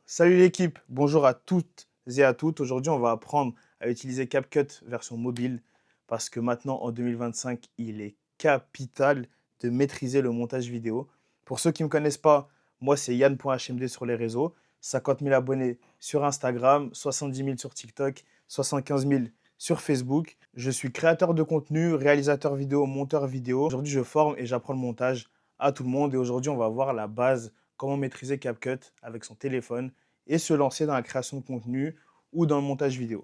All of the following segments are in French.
Salut l'équipe, bonjour à toutes et à toutes. Aujourd'hui, on va apprendre à utiliser CapCut version mobile parce que maintenant, en 2025, il est capital de maîtriser le montage vidéo. Pour ceux qui ne me connaissent pas, moi, c'est yann.hmd sur les réseaux, 50 000 abonnés sur Instagram, 70 000 sur TikTok, 75 000 sur Facebook. Je suis créateur de contenu, réalisateur vidéo, monteur vidéo. Aujourd'hui, je forme et j'apprends le montage à tout le monde. Et aujourd'hui, on va voir la base, comment maîtriser CapCut avec son téléphone et se lancer dans la création de contenu ou dans le montage vidéo.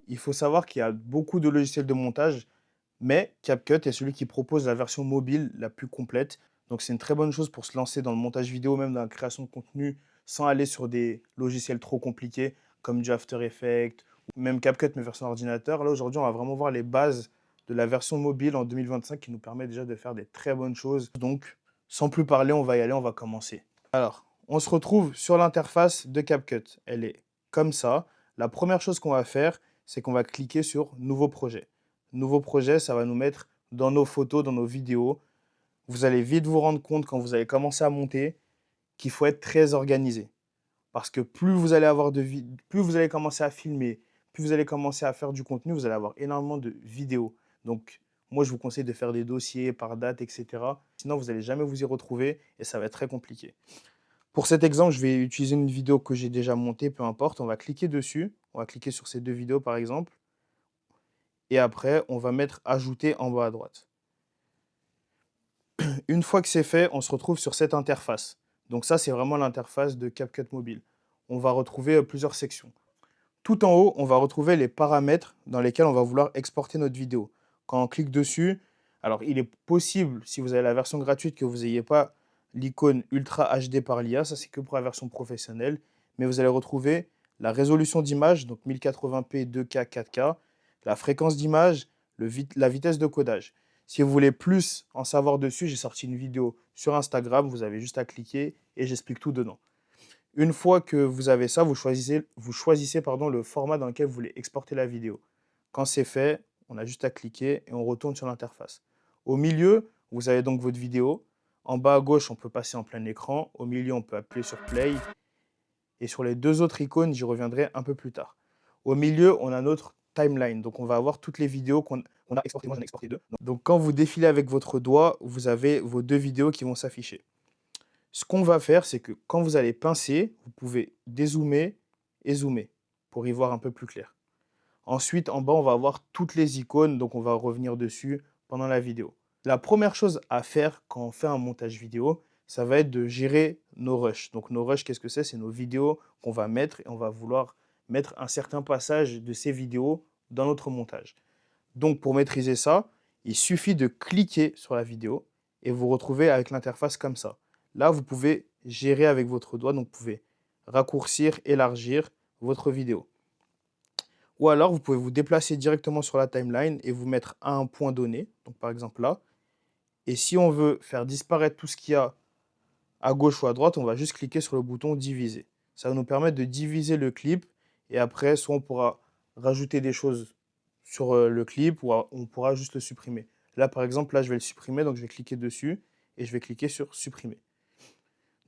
Il faut savoir qu'il y a beaucoup de logiciels de montage, mais CapCut est celui qui propose la version mobile la plus complète. Donc c'est une très bonne chose pour se lancer dans le montage vidéo, même dans la création de contenu, sans aller sur des logiciels trop compliqués comme du After Effects, ou même CapCut mais version ordinateur. Là aujourd'hui, on va vraiment voir les bases de la version mobile en 2025 qui nous permet déjà de faire des très bonnes choses. Donc sans plus parler, on va y aller, on va commencer. Alors, on se retrouve sur l'interface de CapCut. Elle est comme ça. La première chose qu'on va faire, c'est qu'on va cliquer sur Nouveau projet. Nouveau projet, ça va nous mettre dans nos photos, dans nos vidéos. Vous allez vite vous rendre compte quand vous allez commencer à monter qu'il faut être très organisé. Parce que plus vous allez avoir plus vous allez commencer à filmer, plus vous allez commencer à faire du contenu, vous allez avoir énormément de vidéos. Donc, moi, je vous conseille de faire des dossiers par date, etc. Sinon, vous n'allez jamais vous y retrouver et ça va être très compliqué. Pour cet exemple, je vais utiliser une vidéo que j'ai déjà montée, peu importe. On va cliquer dessus. On va cliquer sur ces deux vidéos, par exemple. Et après, on va mettre ajouter en bas à droite. Une fois que c'est fait, on se retrouve sur cette interface. Donc ça, c'est vraiment l'interface de CapCut Mobile. On va retrouver plusieurs sections. Tout en haut, on va retrouver les paramètres dans lesquels on va vouloir exporter notre vidéo. Quand on clique dessus, alors il est possible, si vous avez la version gratuite, que vous n'ayez pas l'icône Ultra HD par l'IA, ça c'est que pour la version professionnelle, mais vous allez retrouver la résolution d'image, donc 1080p, 2K, 4K, la fréquence d'image, la vitesse de codage. Si vous voulez plus en savoir dessus, j'ai sorti une vidéo sur Instagram, vous avez juste à cliquer et j'explique tout dedans. Une fois que vous avez ça, vous choisissez le format dans lequel vous voulez exporter la vidéo. Quand c'est fait, on a juste à cliquer et on retourne sur l'interface. Au milieu, vous avez donc votre vidéo. En bas à gauche, on peut passer en plein écran. Au milieu, on peut appuyer sur Play. Et sur les deux autres icônes, j'y reviendrai un peu plus tard. Au milieu, on a notre timeline. Donc, on va avoir toutes les vidéos qu'on a exportées. Moi, j'en ai exporté deux. Donc, quand vous défilez avec votre doigt, vous avez vos deux vidéos qui vont s'afficher. Ce qu'on va faire, c'est que quand vous allez pincer, vous pouvez dézoomer et zoomer pour y voir un peu plus clair. Ensuite, en bas, on va avoir toutes les icônes, donc on va revenir dessus pendant la vidéo. La première chose à faire quand on fait un montage vidéo, ça va être de gérer nos rushs. Donc nos rushs, qu'est-ce que c'est? C'est nos vidéos qu'on va mettre et on va vouloir mettre un certain passage de ces vidéos dans notre montage. Donc pour maîtriser ça, il suffit de cliquer sur la vidéo et vous retrouvez avec l'interface comme ça. Là, vous pouvez gérer avec votre doigt, donc vous pouvez raccourcir, élargir votre vidéo. Ou alors, vous pouvez vous déplacer directement sur la timeline et vous mettre à un point donné, donc par exemple là. Et si on veut faire disparaître tout ce qu'il y a à gauche ou à droite, on va juste cliquer sur le bouton diviser. Ça va nous permettre de diviser le clip et après, soit on pourra rajouter des choses sur le clip ou on pourra juste le supprimer. Là, par exemple, là, je vais le supprimer, donc je vais cliquer dessus et je vais cliquer sur supprimer.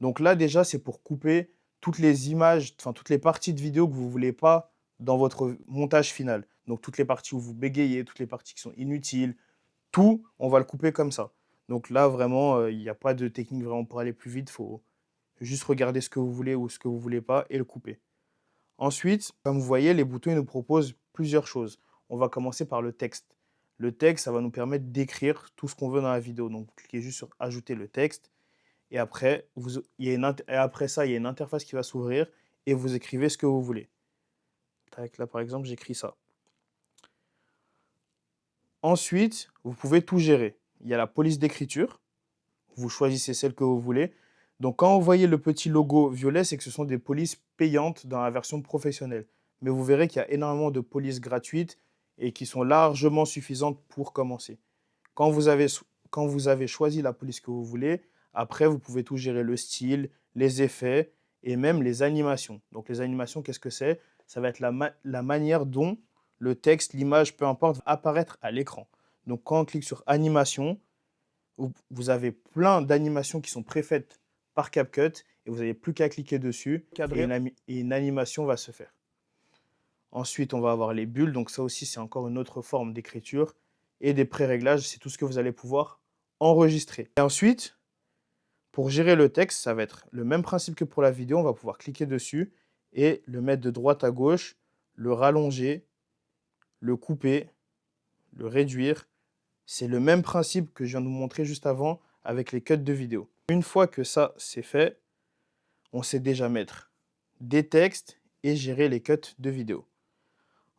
Donc là, déjà, c'est pour couper toutes les images, enfin toutes les parties de vidéo que vous ne voulez pas dans votre montage final. Donc toutes les parties où vous bégayez, toutes les parties qui sont inutiles, tout, on va le couper comme ça. Donc là, vraiment, il n'y a pas de technique vraiment pour aller plus vite. Il faut juste regarder ce que vous voulez ou ce que vous ne voulez pas et le couper. Ensuite, comme vous voyez, les boutons ils nous proposent plusieurs choses. On va commencer par le texte. Le texte, ça va nous permettre d'écrire tout ce qu'on veut dans la vidéo. Donc, vous cliquez juste sur ajouter le texte. Et après, après ça, il y a une interface qui va s'ouvrir et vous écrivez ce que vous voulez. Là, par exemple, j'écris ça. Ensuite, vous pouvez tout gérer. Il y a la police d'écriture. Vous choisissez celle que vous voulez. Donc, quand vous voyez le petit logo violet, c'est que ce sont des polices payantes dans la version professionnelle. Mais vous verrez qu'il y a énormément de polices gratuites et qui sont largement suffisantes pour commencer. Quand vous avez choisi la police que vous voulez, après, vous pouvez tout gérer, le style, les effets et même les animations. Donc, les animations, qu'est-ce que c'est? Ça va être la manière dont le texte, l'image, peu importe, va apparaître à l'écran. Donc, quand on clique sur animation, vous avez plein d'animations qui sont préfaites par CapCut et vous n'avez plus qu'à cliquer dessus et une animation va se faire. Ensuite, on va avoir les bulles. Donc, ça aussi, c'est encore une autre forme d'écriture. Et des pré-réglages, c'est tout ce que vous allez pouvoir enregistrer. Et ensuite, pour gérer le texte, ça va être le même principe que pour la vidéo. On va pouvoir cliquer dessus et le mettre de droite à gauche, le rallonger, le couper, le réduire. C'est le même principe que je viens de vous montrer juste avant avec les cuts de vidéo. Une fois que ça, c'est fait, on sait déjà mettre des textes et gérer les cuts de vidéo.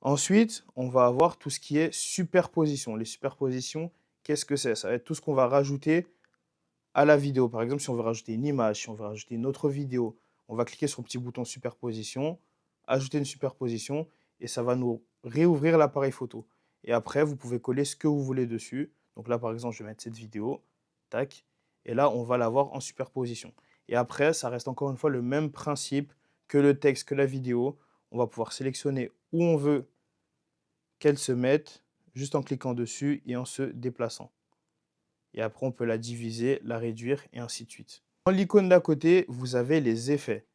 Ensuite, on va avoir tout ce qui est superposition. Les superpositions, qu'est-ce que c'est? Ça va être tout ce qu'on va rajouter à la vidéo. Par exemple, si on veut rajouter une image, si on veut rajouter une autre vidéo, on va cliquer sur le petit bouton superposition, ajouter une superposition, et ça va nous réouvrir l'appareil photo. Et après, vous pouvez coller ce que vous voulez dessus. Donc là, par exemple, je vais mettre cette vidéo, tac, et là, on va l'avoir en superposition. Et après, ça reste encore une fois le même principe que le texte, que la vidéo. On va pouvoir sélectionner où on veut qu'elle se mette, juste en cliquant dessus et en se déplaçant. Et après, on peut la diviser, la réduire et ainsi de suite. Dans l'icône d'à côté, vous avez les effets.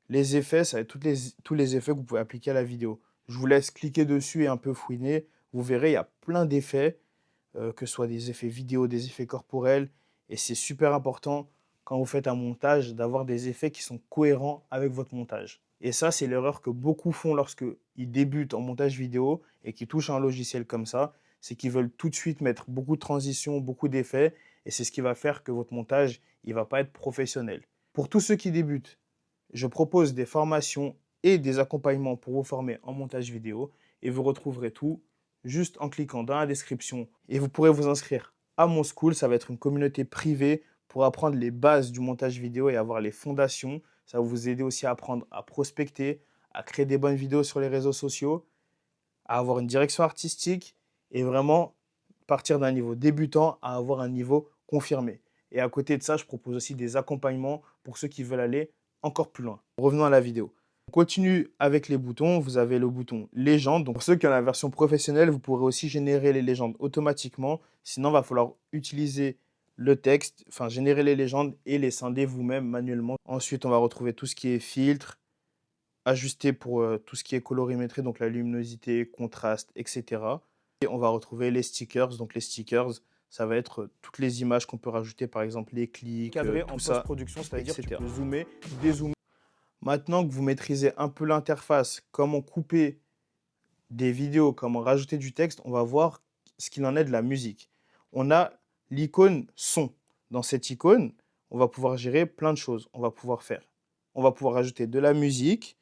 Les effets, ça va être tous les effets que vous pouvez appliquer à la vidéo. Je vous laisse cliquer dessus et un peu fouiner. Vous verrez, il y a plein d'effets, que ce soit des effets vidéo, des effets corporels. Et c'est super important, quand vous faites un montage, d'avoir des effets qui sont cohérents avec votre montage. Et ça, c'est l'erreur que beaucoup font lorsqu'ils débutent en montage vidéo et qu'ils touchent un logiciel comme ça. C'est qu'ils veulent tout de suite mettre beaucoup de transitions, beaucoup d'effets. Et c'est ce qui va faire que votre montage, il ne va pas être professionnel. Pour tous ceux qui débutent, je propose des formations et des accompagnements pour vous former en montage vidéo. Et vous retrouverez tout juste en cliquant dans la description. Et vous pourrez vous inscrire à mon school. Ça va être une communauté privée pour apprendre les bases du montage vidéo et avoir les fondations. Ça va vous aider aussi à apprendre à prospecter, à créer des bonnes vidéos sur les réseaux sociaux, à avoir une direction artistique et vraiment partir d'un niveau débutant à avoir un niveau confirmé. Et à côté de ça, je propose aussi des accompagnements pour ceux qui veulent aller encore plus loin. Revenons à la vidéo. On continue avec les boutons. Vous avez le bouton légende. Donc pour ceux qui ont la version professionnelle, vous pourrez aussi générer les légendes automatiquement. Sinon, il va falloir utiliser le texte, enfin générer les légendes et les scinder vous-même manuellement. Ensuite, on va retrouver tout ce qui est filtre, ajuster pour tout ce qui est colorimétrie, donc la luminosité, contraste, etc. Et on va retrouver les stickers. Donc les stickers, ça va être toutes les images qu'on peut rajouter, par exemple les clics, Cadré tout en ça, post-production, c'est-à-dire que tu etc. peux zoomer, dézoomer. Maintenant que vous maîtrisez un peu l'interface, comment couper des vidéos, comment rajouter du texte, on va voir ce qu'il en est de la musique. On a l'icône son. Dans cette icône, on va pouvoir gérer plein de choses. On va pouvoir rajouter de la musique,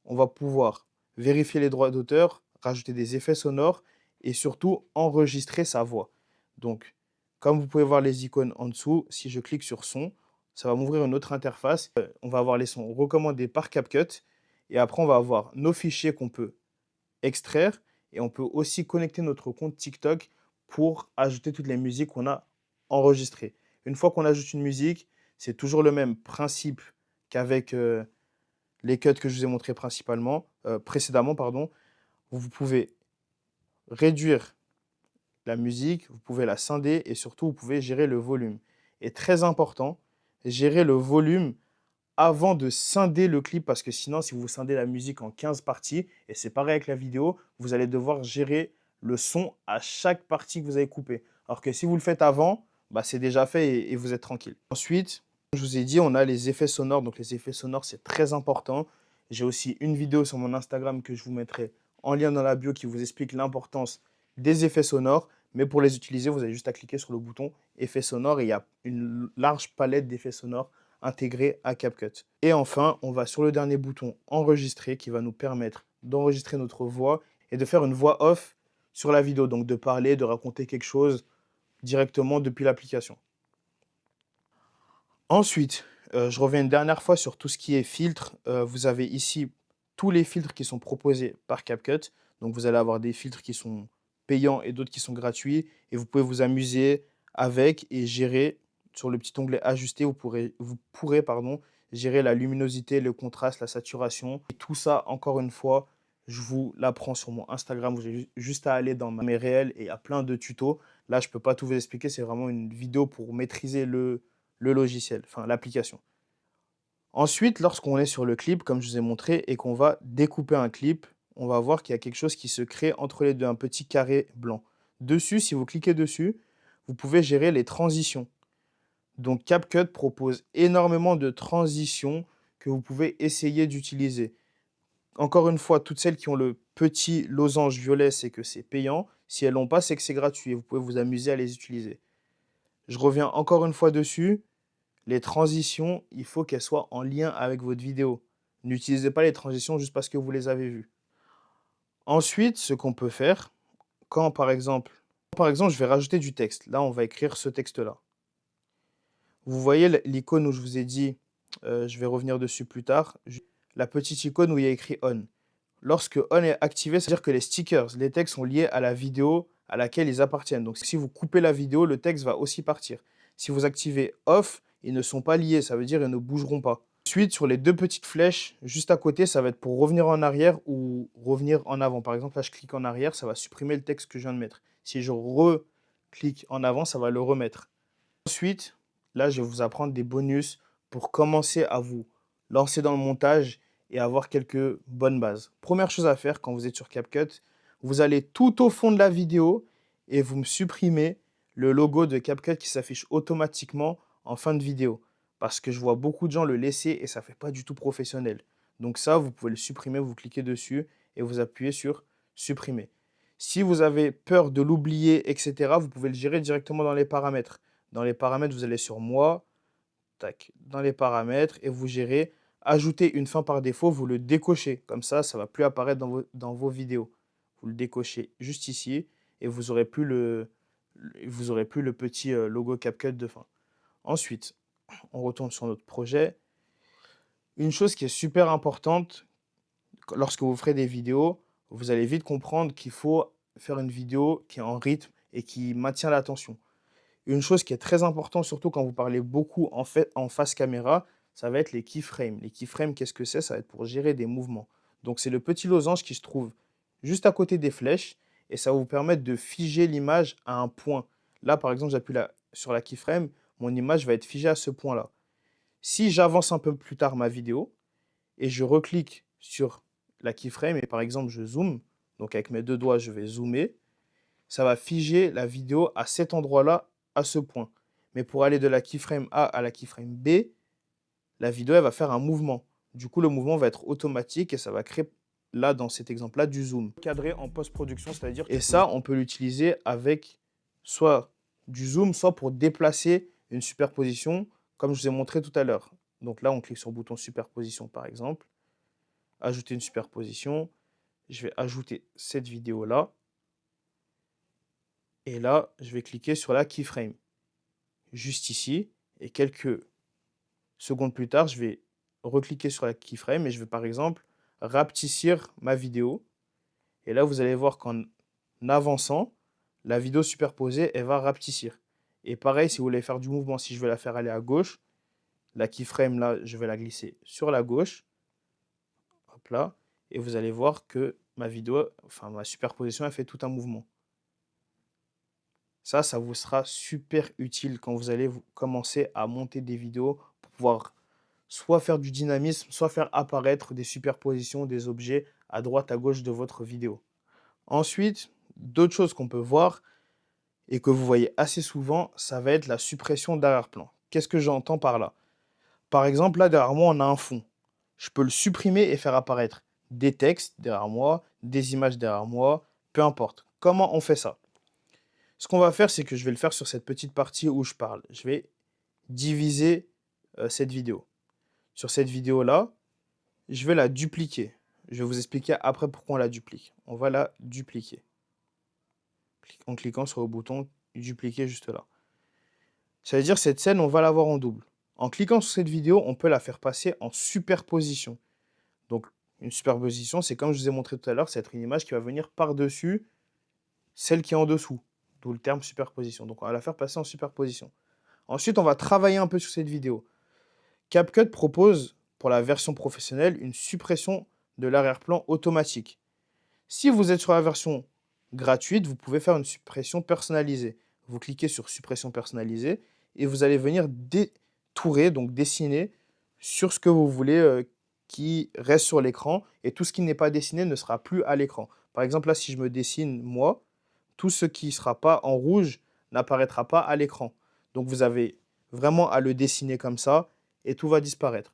on va pouvoir vérifier les droits d'auteur, rajouter des effets sonores et surtout enregistrer sa voix. Donc, comme vous pouvez voir les icônes en dessous, si je clique sur son, ça va m'ouvrir une autre interface. On va avoir les sons recommandés par CapCut et après, on va avoir nos fichiers qu'on peut extraire et on peut aussi connecter notre compte TikTok pour ajouter toutes les musiques qu'on a enregistrées. Une fois qu'on ajoute une musique, c'est toujours le même principe qu'avec les cuts que je vous ai montrés précédemment, pardon. Vous pouvez réduire la musique, vous pouvez la scinder et surtout, vous pouvez gérer le volume. Et très important, gérer le volume avant de scinder le clip parce que sinon, si vous scindez la musique en 15 parties, et c'est pareil avec la vidéo, vous allez devoir gérer le son à chaque partie que vous avez coupée. Alors que si vous le faites avant, bah, c'est déjà fait et vous êtes tranquille. Ensuite, je vous ai dit, on a les effets sonores. Donc, les effets sonores, c'est très important. J'ai aussi une vidéo sur mon Instagram que je vous mettrai en lien dans la bio qui vous explique l'importance des effets sonores. Mais pour les utiliser, vous avez juste à cliquer sur le bouton effets sonores et il y a une large palette d'effets sonores intégrés à CapCut. Et enfin, on va sur le dernier bouton enregistrer qui va nous permettre d'enregistrer notre voix et de faire une voix off sur la vidéo. Donc de parler, de raconter quelque chose directement depuis l'application. Ensuite, je reviens une dernière fois sur tout ce qui est filtre. Vous avez ici tous les filtres qui sont proposés par CapCut. Donc, vous allez avoir des filtres qui sont payants et d'autres qui sont gratuits. Et vous pouvez vous amuser avec et gérer sur le petit onglet Ajuster. Vous pourrez gérer la luminosité, le contraste, la saturation. Et tout ça, encore une fois, je vous l'apprends sur mon Instagram. Vous avez juste à aller dans mes réels et il y a plein de tutos. Là, je ne peux pas tout vous expliquer, c'est vraiment une vidéo pour maîtriser le logiciel, enfin l'application. Ensuite, lorsqu'on est sur le clip, comme je vous ai montré, et qu'on va découper un clip, on va voir qu'il y a quelque chose qui se crée entre les deux, un petit carré blanc. Dessus, si vous cliquez dessus, vous pouvez gérer les transitions. Donc CapCut propose énormément de transitions que vous pouvez essayer d'utiliser. Encore une fois, toutes celles qui ont le petit losange violet, c'est que c'est payant. Si elles l'ont pas, c'est que c'est gratuit et vous pouvez vous amuser à les utiliser. Je reviens encore une fois dessus. Les transitions, il faut qu'elles soient en lien avec votre vidéo. N'utilisez pas les transitions juste parce que vous les avez vues. Ensuite, ce qu'on peut faire, quand par exemple, je vais rajouter du texte. Là, on va écrire ce texte-là. Vous voyez l'icône où je vous ai dit, je vais revenir dessus plus tard, la petite icône où il y a écrit On. Lorsque On est activé, c'est-à-dire que les stickers, les textes sont liés à la vidéo à laquelle ils appartiennent. Donc si vous coupez la vidéo, le texte va aussi partir. Si vous activez Off, ils ne sont pas liés, ça veut dire qu'ils ne bougeront pas. Ensuite, sur les deux petites flèches juste à côté, ça va être pour revenir en arrière ou revenir en avant. Par exemple, là, je clique en arrière, ça va supprimer le texte que je viens de mettre. Si je reclique en avant, ça va le remettre. Ensuite, là, je vais vous apprendre des bonus pour commencer à vous lancer dans le montage et avoir quelques bonnes bases. Première chose à faire quand vous êtes sur CapCut, vous allez tout au fond de la vidéo et vous me supprimez le logo de CapCut qui s'affiche automatiquement en fin de vidéo. Parce que je vois beaucoup de gens le laisser et ça ne fait pas du tout professionnel. Donc ça, vous pouvez le supprimer, vous cliquez dessus et vous appuyez sur supprimer. Si vous avez peur de l'oublier, etc., vous pouvez le gérer directement dans les paramètres. Dans les paramètres, vous allez sur Moi, tac, dans les paramètres, et vous gérez ajouter une fin par défaut, vous le décochez. Comme ça ne va plus apparaître dans vos vidéos. Vous le décochez juste ici, et vous aurez plus le petit logo CapCut de fin. Ensuite, on retourne sur notre projet. Une chose qui est super importante, lorsque vous ferez des vidéos, vous allez vite comprendre qu'il faut faire une vidéo qui est en rythme et qui maintient l'attention. Une chose qui est très importante, surtout quand vous parlez beaucoup en face caméra, ça va être les keyframes. Les keyframes, qu'est-ce que c'est? Ça va être pour gérer des mouvements. Donc, c'est le petit losange qui se trouve juste à côté des flèches et ça va vous permettre de figer l'image à un point. Là, par exemple, j'appuie sur la keyframe, mon image va être figée à ce point-là. Si j'avance un peu plus tard ma vidéo et je reclique sur la keyframe et par exemple, je zoome, donc avec mes deux doigts, je vais zoomer, ça va figer la vidéo à cet endroit-là, à ce point. Mais pour aller de la keyframe A à la keyframe B, la vidéo elle va faire un mouvement. Du coup, le mouvement va être automatique et ça va créer, là, dans cet exemple-là, du zoom. Cadré en post-production, c'est-à-dire... Et ça, on peut l'utiliser avec soit du zoom, soit pour déplacer une superposition, comme je vous ai montré tout à l'heure. Donc là, on clique sur le bouton superposition, par exemple. Ajouter une superposition. Je vais ajouter cette vidéo-là. Et là, je vais cliquer sur la keyframe, juste ici. Et quelques secondes plus tard, je vais recliquer sur la keyframe et je vais par exemple rapetissir ma vidéo. Et là, vous allez voir qu'en avançant, la vidéo superposée, elle va rapetissir. Et pareil, si vous voulez faire du mouvement, si je veux la faire aller à gauche, la keyframe, là, je vais la glisser sur la gauche. Hop là. Et vous allez voir que ma vidéo, enfin ma superposition, elle fait tout un mouvement. Ça vous sera super utile quand vous allez commencer à monter des vidéos pour pouvoir soit faire du dynamisme, soit faire apparaître des superpositions, des objets à droite, à gauche de votre vidéo. Ensuite, d'autres choses qu'on peut voir et que vous voyez assez souvent, ça va être la suppression d'arrière-plan. Qu'est-ce que j'entends par là? Par exemple, là, derrière moi, on a un fond. Je peux le supprimer et faire apparaître des textes derrière moi, des images derrière moi, peu importe. Comment on fait ça? Ce qu'on va faire, c'est que je vais le faire sur cette petite partie où je parle. Je vais diviser cette vidéo. Sur cette vidéo-là, je vais la dupliquer. Je vais vous expliquer après pourquoi on la duplique. On va la dupliquer. En cliquant sur le bouton dupliquer juste là. Ça veut dire que cette scène, on va l'avoir en double. En cliquant sur cette vidéo, on peut la faire passer en superposition. Donc, une superposition, c'est comme je vous ai montré tout à l'heure, c'est être une image qui va venir par-dessus celle qui est en dessous. D'où le terme superposition. Donc, on va la faire passer en superposition. Ensuite, on va travailler un peu sur cette vidéo. CapCut propose, pour la version professionnelle, une suppression de l'arrière-plan automatique. Si vous êtes sur la version gratuite, vous pouvez faire une suppression personnalisée. vous cliquez sur suppression personnalisée et vous allez venir détourer, donc dessiner sur ce que vous voulez qui reste sur l'écran et tout ce qui n'est pas dessiné ne sera plus à l'écran. Par exemple, là, si je me dessine moi, tout ce qui ne sera pas en rouge n'apparaîtra pas à l'écran. Donc vous avez vraiment à le dessiner comme ça et tout va disparaître.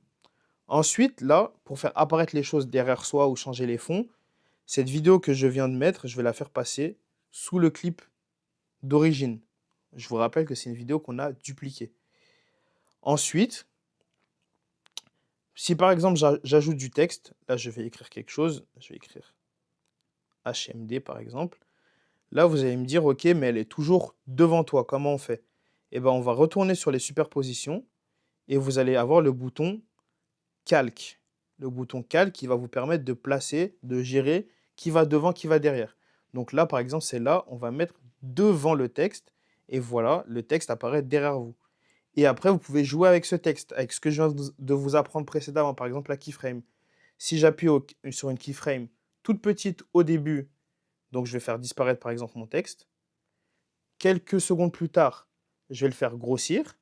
Ensuite, là, pour faire apparaître les choses derrière soi ou changer les fonds, cette vidéo que je viens de mettre, je vais la faire passer sous le clip d'origine. Je vous rappelle que c'est une vidéo qu'on a dupliquée. Ensuite, si par exemple j'ajoute du texte, là je vais écrire quelque chose, je vais écrire HMD par exemple. Là vous allez me dire ok mais elle est toujours devant toi, comment on fait? Eh bien on va retourner sur les superpositions et vous allez avoir le bouton calque. Le bouton calque qui va vous permettre de placer, de gérer qui va devant, qui va derrière. Donc là par exemple c'est là, on va mettre devant le texte et voilà, le texte apparaît derrière vous. Et après, vous pouvez jouer avec ce texte, avec ce que je viens de vous apprendre précédemment, par exemple la keyframe. Si j'appuie sur une keyframe toute petite au début, donc je vais faire disparaître par exemple mon texte. Quelques secondes plus tard, je vais le faire grossir.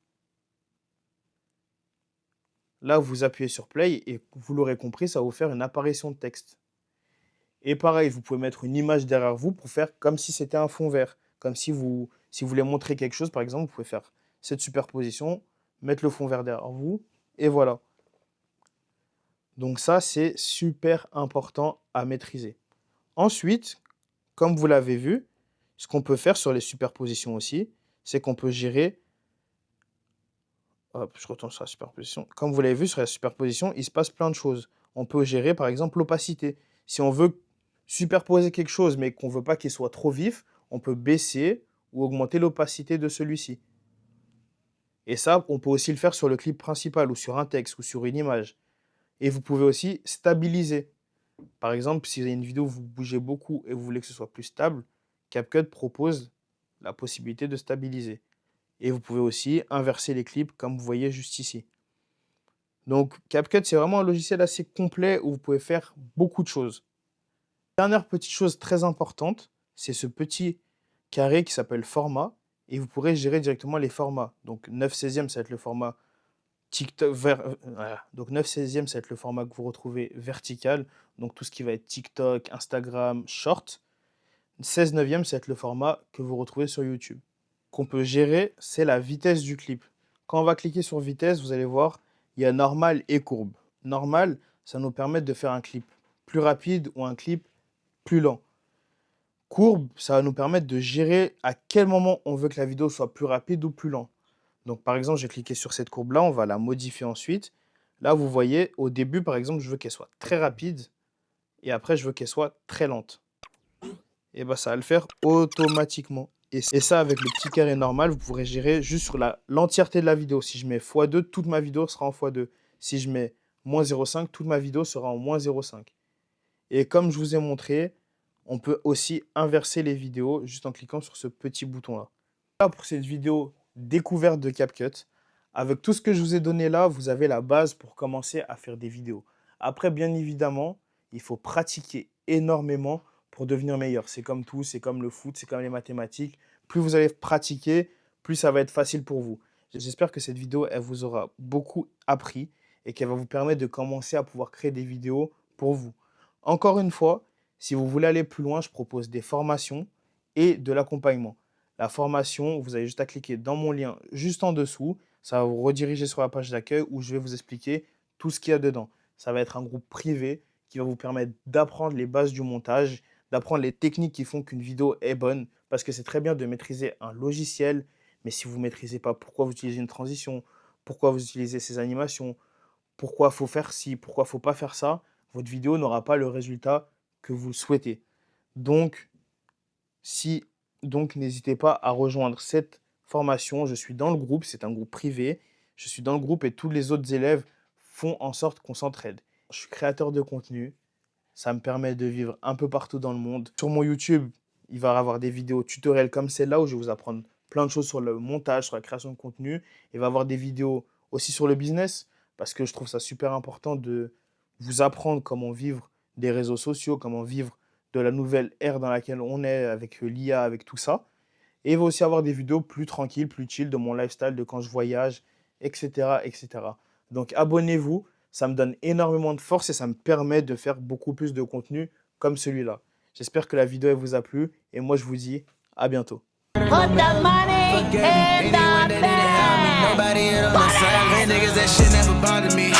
Là, vous appuyez sur play et vous l'aurez compris, ça va vous faire une apparition de texte. Et pareil, vous pouvez mettre une image derrière vous pour faire comme si c'était un fond vert. Comme si vous voulez montrer quelque chose, par exemple, vous pouvez faire cette superposition, mettre le fond vert derrière vous, et voilà. Donc ça, c'est super important à maîtriser. Ensuite, comme vous l'avez vu, ce qu'on peut faire sur les superpositions aussi, c'est qu'on peut gérer... Hop, je retourne sur la superposition. Comme vous l'avez vu, sur la superposition, il se passe plein de choses. On peut gérer, par exemple, l'opacité. Si on veut superposer quelque chose, mais qu'on ne veut pas qu'il soit trop vif, on peut baisser ou augmenter l'opacité de celui-ci. Et ça, on peut aussi le faire sur le clip principal ou sur un texte ou sur une image. Et vous pouvez aussi stabiliser. Par exemple, si vous avez une vidéo où vous bougez beaucoup et vous voulez que ce soit plus stable, CapCut propose la possibilité de stabiliser. Et vous pouvez aussi inverser les clips comme vous voyez juste ici. Donc CapCut, c'est vraiment un logiciel assez complet où vous pouvez faire beaucoup de choses. Dernière petite chose très importante, c'est ce petit carré qui s'appelle format et vous pourrez gérer directement les formats. Donc 9/16e, ça va être le format TikTok, voilà. Donc 9/16e, ça va être le format que vous retrouvez vertical, donc tout ce qui va être TikTok, Instagram, Short. 16/9e, ça va être le format que vous retrouvez sur YouTube. Qu'on peut gérer, c'est la vitesse du clip. Quand on va cliquer sur vitesse, vous allez voir, il y a normal et courbe. Normal, ça nous permet de faire un clip plus rapide ou un clip plus lent. Courbe, ça va nous permettre de gérer à quel moment on veut que la vidéo soit plus rapide ou plus lente. Donc, par exemple, j'ai cliqué sur cette courbe-là, on va la modifier ensuite. Là, vous voyez, au début, par exemple, je veux qu'elle soit très rapide et après, je veux qu'elle soit très lente. Et bien, ça va le faire automatiquement. Et ça, avec le petit carré normal, vous pourrez gérer juste sur l'entièreté de la vidéo. Si je mets x2, toute ma vidéo sera en x2. Si je mets -0,5, toute ma vidéo sera en -0,5. Et comme je vous ai montré, on peut aussi inverser les vidéos juste en cliquant sur ce petit bouton-là. Voilà pour cette vidéo découverte de CapCut. Avec tout ce que je vous ai donné là, vous avez la base pour commencer à faire des vidéos. Après, bien évidemment, il faut pratiquer énormément pour devenir meilleur. C'est comme tout, c'est comme le foot, c'est comme les mathématiques. Plus vous allez pratiquer, plus ça va être facile pour vous. J'espère que cette vidéo, elle vous aura beaucoup appris et qu'elle va vous permettre de commencer à pouvoir créer des vidéos pour vous. Encore une fois, si vous voulez aller plus loin, je propose des formations et de l'accompagnement. La formation, vous avez juste à cliquer dans mon lien juste en dessous. Ça va vous rediriger sur la page d'accueil où je vais vous expliquer tout ce qu'il y a dedans. Ça va être un groupe privé qui va vous permettre d'apprendre les bases du montage, d'apprendre les techniques qui font qu'une vidéo est bonne. Parce que c'est très bien de maîtriser un logiciel, mais si vous ne maîtrisez pas pourquoi vous utilisez une transition, pourquoi vous utilisez ces animations, pourquoi il faut faire ci, pourquoi il ne faut pas faire ça, votre vidéo n'aura pas le résultat que vous souhaitez. Donc, n'hésitez pas à rejoindre cette formation. Je suis dans le groupe, c'est un groupe privé. Je suis dans le groupe et tous les autres élèves font en sorte qu'on s'entraide. Je suis créateur de contenu. Ça me permet de vivre un peu partout dans le monde. Sur mon YouTube, il va y avoir des vidéos tutoriels comme celle-là où je vais vous apprendre plein de choses sur le montage, sur la création de contenu. Il va y avoir des vidéos aussi sur le business parce que je trouve ça super important de vous apprendre comment vivre des réseaux sociaux, comment vivre de la nouvelle ère dans laquelle on est avec l'IA, avec tout ça. Et il va aussi avoir des vidéos plus tranquilles, plus chill de mon lifestyle, de quand je voyage, etc., etc. Donc abonnez-vous, ça me donne énormément de force et ça me permet de faire beaucoup plus de contenu comme celui-là. J'espère que la vidéo elle vous a plu et moi je vous dis à bientôt. Put the money in the bank. Nobody hit on the side, niggas that shit never bothered me.